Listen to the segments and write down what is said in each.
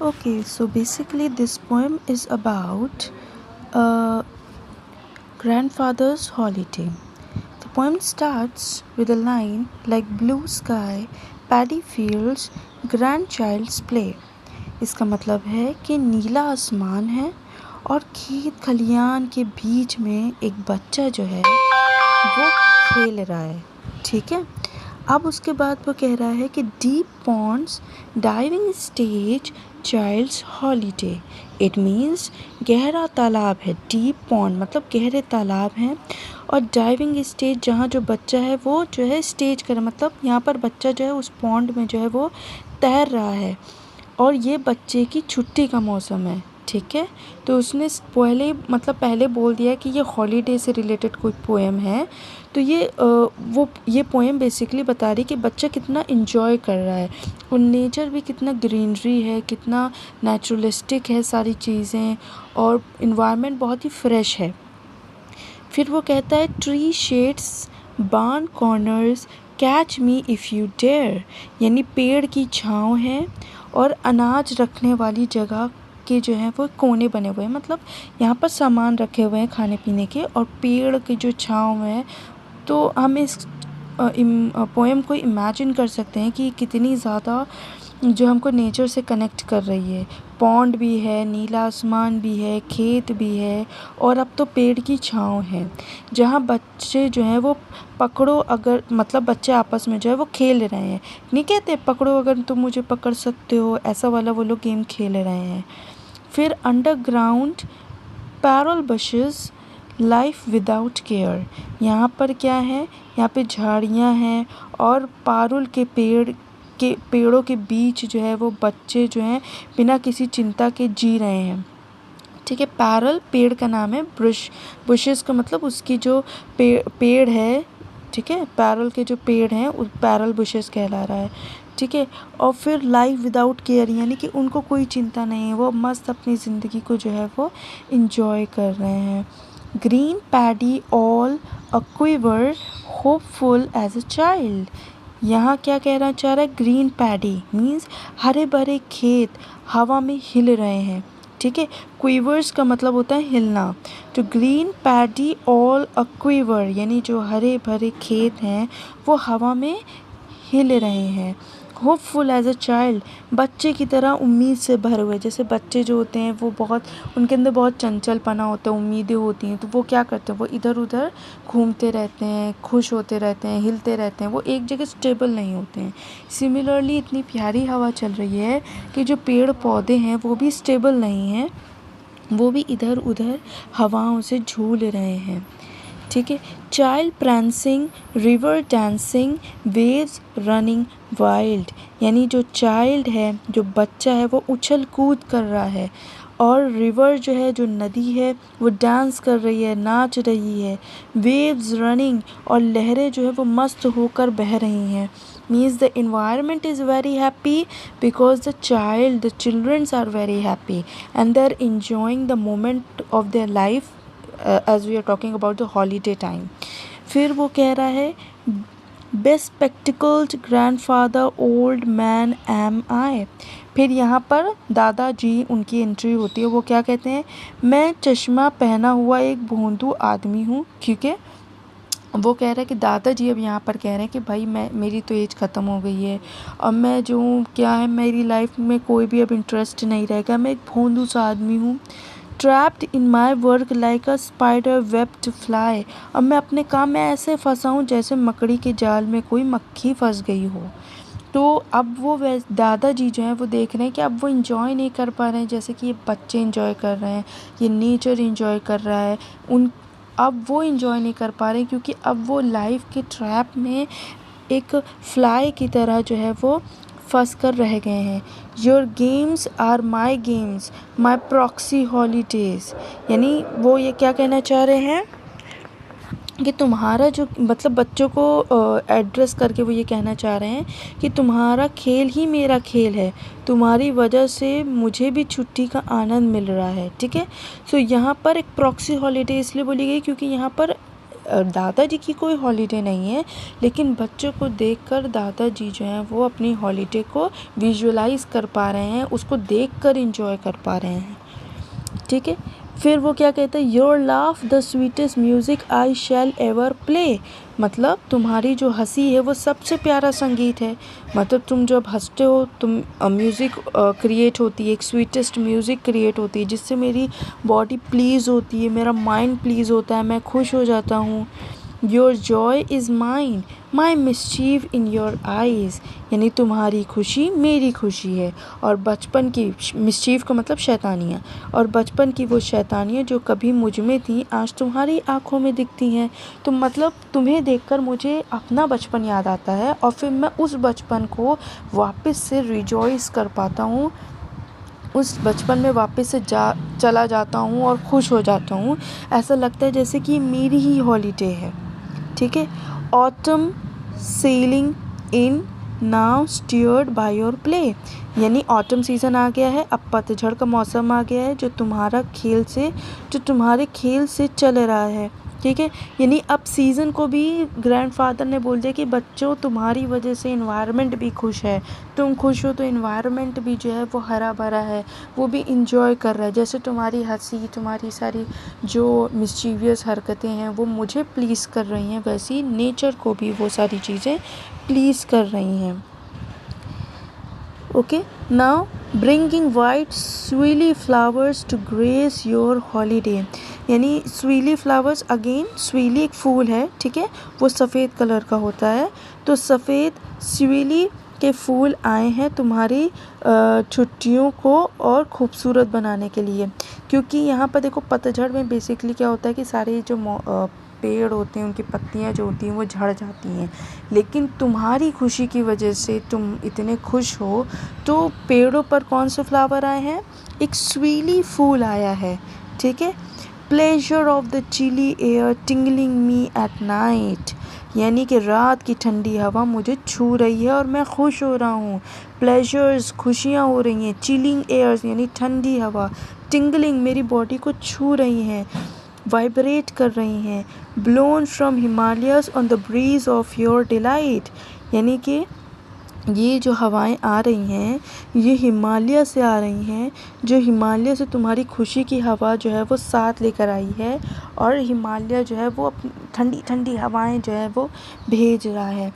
Okay, so basically, this poem is about a grandfather's holiday. The poem starts with a line like blue sky, paddy fields, grandchild's play. इसका मतलब है कि नीला आसमान है और खेत खलियान के बीच में एक बच्चा जो है वो खेल रहा है। ठीक है, अब उसके बाद वो कह रहा है कि deep ponds diving stage child's holiday. It means गहरा तालाब है। डीप पॉन्ड मतलब गहरे तालाब हैं, और डाइविंग स्टेज जहाँ जो बच्चा है वो जो है स्टेज कर, मतलब यहाँ पर बच्चा जो है उस पॉन्ड में जो है वो तैर रहा है, और ये बच्चे की छुट्टी का मौसम है। ठीक है, तो उसने पहले बोल दिया कि ये हॉलीडे से रिलेटेड कोई पोएम है। तो ये पोएम बेसिकली बता रही कि बच्चा कितना इन्जॉय कर रहा है, और नेचर भी कितना ग्रीनरी है, कितना नेचुरलिस्टिक है सारी चीज़ें, और इन्वायरमेंट बहुत ही फ्रेश है। फिर वो कहता है tree shades barn corners catch me if you dare, यानी पेड़ की छाँव है और अनाज रखने वाली जगह के जो है वो कोने बने हुए हैं, मतलब यहाँ पर सामान रखे हुए हैं खाने पीने के, और पेड़ की जो छाँव है। तो हम इस पोएम को इमेजिन कर सकते हैं कि कितनी ज़्यादा जो हमको नेचर से कनेक्ट कर रही है। पॉन्ड भी है, नीला आसमान भी है, खेत भी है, और अब तो पेड़ की छाँव है, जहाँ बच्चे जो हैं वो पकड़ो अगर, मतलब बच्चे आपस में जो है वो खेल रहे हैं। नहीं कहते पकड़ो अगर तुम मुझे पकड़ सकते हो, ऐसा वाला वो लोग गेम खेल रहे हैं। फिर underground parallel buses life without care, यहाँ पर क्या है, यहाँ पे झाड़ियाँ हैं और पारुल के पेड़ों के बीच जो है वो बच्चे जो हैं बिना किसी चिंता के जी रहे हैं। ठीक है, पैरल पेड़ का नाम है, बुशेस का मतलब उसकी जो पेड़ है। ठीक है, पैरल के जो पेड़ हैं उस पैरल बुशेस कहला रहा है। ठीक है, और फिर लाइफ विदाउट केयर, यानी कि उनको कोई चिंता नहीं है, वो मस्त अपनी ज़िंदगी को जो है वो इंजॉय कर रहे हैं। Green paddy all a quiver hopeful as a child, यहाँ क्या कहना चाह रहा है, ग्रीन पैडी मीन्स हरे भरे खेत हवा में हिल रहे हैं। ठीक है, क्विवर्स का मतलब होता है हिलना। तो green paddy all a quiver, यानी जो हरे भरे खेत हैं वो हवा में हिल रहे हैं। होपफुल एज अ चाइल्ड, बच्चे की तरह उम्मीद से भरे हुए। जैसे बच्चे जो होते हैं वो बहुत, उनके अंदर बहुत चंचलपना होता है, उम्मीदें होती हैं, तो वो क्या करते हैं, वो इधर उधर घूमते रहते हैं, खुश होते रहते हैं, हिलते रहते हैं, वो एक जगह स्टेबल नहीं होते हैं। सिमिलरली इतनी प्यारी हवा चल रही है कि जो पेड़ पौधे हैं वो भी स्टेबल नहीं हैं, वो भी इधर उधर हवाओं से झूल रहे हैं। ठीक है, child prancing river dancing waves running wild, यानी जो चाइल्ड है, जो बच्चा है, वो उछल कूद कर रहा है, और रिवर जो है, जो नदी है, वो डांस कर रही है, नाच रही है। वेव्स रनिंग, और लहरें जो है वो मस्त होकर बह रही हैं। Means the environment is very happy because the children are very happy and they are enjoying the moment of their life, as we are talking about the holiday time. फिर वो कह रहा है bespectacled grandfather old man am I। फिर यहाँ पर दादाजी उनकी एंट्री होती है। वो क्या कहते हैं, मैं चश्मा पहना हुआ एक भोंदू आदमी हूँ। ठीक है, वो कह रहा है कि दादाजी अब यहाँ पर कह रहे हैं कि भाई मेरी तो एज ख़त्म हो गई है, अब मैं जो हूँ क्या है, मेरी लाइफ में कोई भी अब इंटरेस्ट नहीं रहेगा, मैं एक भोंदू सा आदमी हूँ। Trapped in my work like a spider webbed fly, अब मैं अपने काम में ऐसे फंसा हूँ जैसे मकड़ी के जाल में कोई मक्खी फंस गई हो। तो अब वो दादाजी जो हैं वो देख रहे हैं कि अब वो इंजॉय नहीं कर पा रहे हैं जैसे कि ये बच्चे इंजॉय कर रहे हैं, ये नेचर इंजॉय कर रहा है, अब वो इंजॉय नहीं कर पा रहे, क्योंकि अब वो लाइफ के ट्रैप में एक फ्लाई की तरह जो है वो फंस कर रह गए हैं। Your games are my games my proxy holidays, यानी वो ये क्या कहना चाह रहे हैं कि तुम्हारा जो, मतलब बच्चों को एड्रेस करके वो ये कहना चाह रहे हैं कि तुम्हारा खेल ही मेरा खेल है, तुम्हारी वजह से मुझे भी छुट्टी का आनंद मिल रहा है। ठीक है, सो यहाँ पर एक प्रॉक्सी हॉलीडे इसलिए बोली गई क्योंकि यहाँ पर दादाजी की कोई हॉलीडे नहीं है, लेकिन बच्चों को देखकर दादाजी जो हैं वो अपनी हॉलीडे को विजुअलाइज कर पा रहे हैं, उसको देखकर एंजॉय कर पा रहे हैं। ठीक है, फिर वो क्या कहते हैं, your laugh the sweetest music I shall ever play, मतलब तुम्हारी जो हंसी है वो सबसे प्यारा संगीत है। मतलब तुम जब हंसते हो तुम म्यूज़िक क्रिएट होती है, एक स्वीटेस्ट म्यूज़िक क्रिएट होती है जिससे मेरी बॉडी प्लीज़ होती है, मेरा माइंड प्लीज़ होता है, मैं खुश हो जाता हूँ। Your joy is mine, my mischief in your eyes, यानी तुम्हारी खुशी मेरी खुशी है। और बचपन की मिस्चीव का मतलब शैतानियाँ, और बचपन की वो शैतानियाँ जो कभी मुझ में थी आज तुम्हारी आँखों में दिखती हैं। तो मतलब तुम्हें देखकर मुझे अपना बचपन याद आता है और फिर मैं उस बचपन को वापस से रिजॉइस कर पाता हूँ, उस बचपन में वापस से चला जाता हूँ और खुश हो जाता हूँ। ऐसा लगता है जैसे कि मेरी ही हॉलीडे है। ठीक है, autumn selling in now steered by your play, यानी ऑटम सीज़न आ गया है, अब पतझड़ का मौसम आ गया है जो तुम्हारे खेल से चल रहा है। ठीक है, यानी अब सीज़न को भी ग्रैंडफादर ने बोल दिया कि बच्चों तुम्हारी वजह से इन्वायरमेंट भी खुश है, तुम खुश हो तो इन्वायरमेंट भी जो है वो हरा भरा है, वो भी इंजॉय कर रहा है। जैसे तुम्हारी हंसी, तुम्हारी सारी जो मिस्चीवियस हरकतें हैं वो मुझे प्लीज़ कर रही हैं, वैसी नेचर को भी वो सारी चीज़ें प्लीज़ कर रही हैं। Okay, now bringing white sweely flowers to grace your holiday, यानी स्वीली फ्लावर्स, अगेन स्वीली एक फूल है, ठीक है, वो सफ़ेद कलर का होता है। तो सफ़ेद स्वीली के फूल आए हैं तुम्हारी छुट्टियों को और ख़ूबसूरत बनाने के लिए। क्योंकि यहाँ पर देखो पतझड़ में बेसिकली क्या होता है कि सारे जो पेड़ होते हैं उनकी पत्तियाँ जो होती हैं वो झड़ जाती हैं, लेकिन तुम्हारी खुशी की वजह से तुम इतने खुश हो तो पेड़ों पर कौन से फ्लावर आए हैं, एक स्वीली फूल आया है। ठीक है, pleasure of the chilly air tingling me at night, यानी कि रात की ठंडी हवा मुझे छू रही है और मैं खुश हो रहा हूँ। प्लेजर्स, खुशियाँ हो रही हैं, चिलिंग एयर्स यानी ठंडी हवा, टिंगलिंग मेरी बॉडी को छू रही हैं, वाइब्रेट कर रही हैं। Blown from Himalayas on the breeze of your delight, यानी कि ये जो हवाएं आ रही हैं ये हिमालय से आ रही हैं, जो हिमालय से तुम्हारी खुशी की हवा जो है वो साथ लेकर आई है, और हिमालय जो है वो अपनी ठंडी ठंडी हवाएं जो है वो भेज रहा है।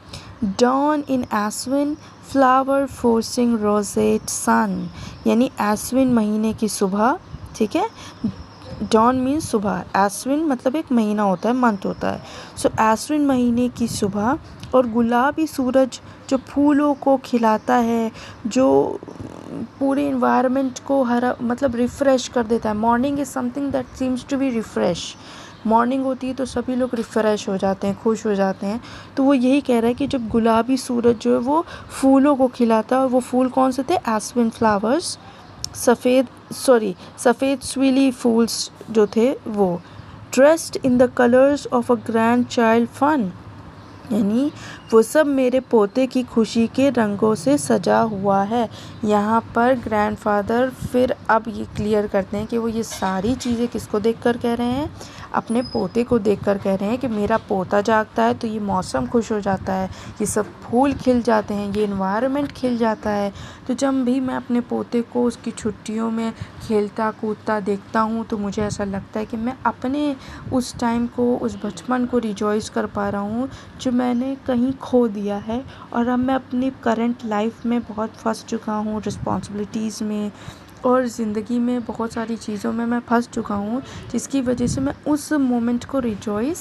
डॉन इन एस्विन फ्लावर फोर्सिंग रोजेट सन, यानी एस्विन महीने की सुबह। ठीक है, डॉन मीन्स सुबह, एस्विन मतलब एक महीना होता है, मंथ होता है। सो एस्विन महीने की सुबह और गुलाबी सूरज जो फूलों को खिलाता है, जो पूरे इन्वायरमेंट को हरा मतलब रिफ़्रेश कर देता है। Morning is something that seems to be refresh, morning होती है तो सभी लोग रिफ़्रेश हो जाते हैं, खुश हो जाते हैं। तो वो यही कह रहा है कि जब गुलाबी सूरज जो है वो फूलों को खिलाता है, और वो फूल कौन से थे, एस्विन फ्लावर्स, सफ़ेद स्वीली फूल्स जो थे वो। Dressed in the colours of a grand child fun, यानी वो सब मेरे पोते की खुशी के रंगों से सजा हुआ है। यहाँ पर ग्रैंडफादर फिर अब ये क्लियर करते हैं कि वो ये सारी चीज़ें किसको देखकर कह रहे हैं, अपने पोते को देखकर कह रहे हैं कि मेरा पोता जागता है तो ये मौसम खुश हो जाता है, ये सब फूल खिल जाते हैं, ये इन्वायरमेंट खिल जाता है। तो जब भी मैं अपने पोते को उसकी छुट्टियों में खेलता कूदता देखता हूँ तो मुझे ऐसा लगता है कि मैं अपने उस टाइम को, उस बचपन को रिजॉइस कर पा रहा हूँ जो मैंने कहीं खो दिया है। और अब मैं अपनी करंट लाइफ में बहुत फंस चुका हूँ, रिस्पॉन्सिबिलिटीज़ में और ज़िंदगी में बहुत सारी चीज़ों में मैं फंस चुका हूँ, जिसकी वजह से मैं उस मोमेंट को रिजॉइस